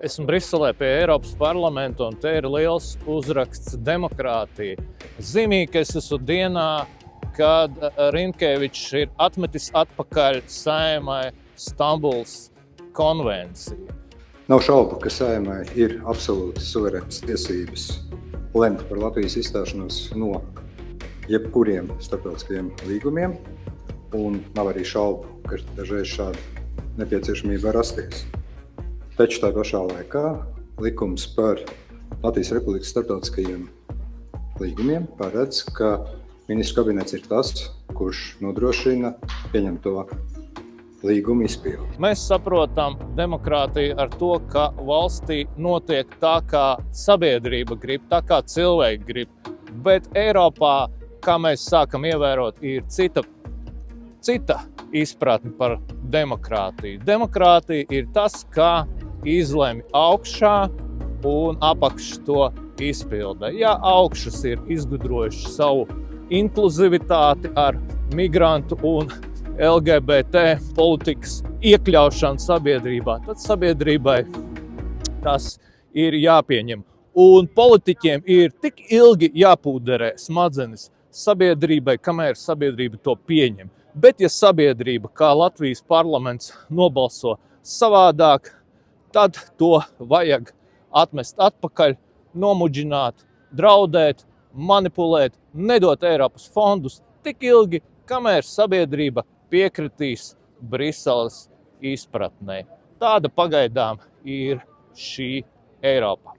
Esmu Briselē pie Eiropas parlamenta, un te ir liels uzraksts demokrātija. Zīmīgi, ka es esmu dienā, kad Rinkevičs ir atmetis atpakaļ Saeimai Stambulas konvenciju. Nav šaubu, ka Saeimai ir absolūti suverēnas tiesības lemt par Latvijas izstāšanos no jebkuriem starptautiskajiem līgumiem, un nav arī šaubu, ka dažreiz šāda nepieciešamība var rasties. Taču tā pašā laikā likums par Latvijas Republikas starptautiskajiem līgumiem paredz, ka ministru kabinets ir tas, kurš nodrošina pieņemto līgumu izpildi. Mēs saprotam demokrātiju ar to, ka valstī notiek tā, kā sabiedrība grib, tā kā cilvēki grib. Bet Eiropā, kā mēs sākam ievērot, ir cita izpratne par demokrātiju. Demokrātija ir tas, kā izlemj augšā un apakš to izpilda. Ja augšas ir izgudrojuši savu inkluzivitāti ar migrantu un LGBT politikas iekļaušanu sabiedrībā, tad sabiedrībai tas ir jāpieņem. Un politiķiem ir tik ilgi jāpūderē smadzenes sabiedrībai, kamēr sabiedrība to pieņem. Bet ja sabiedrība, kā Latvijas parlaments, nobalso savādāk, tad to vajag atmest atpakaļ, nomudžināt, draudēt, manipulēt, nedot Eiropas fondus tik ilgi, kamēr sabiedrība piekritīs Briseles izpratnē. Tāda pagaidām ir šī Eiropa.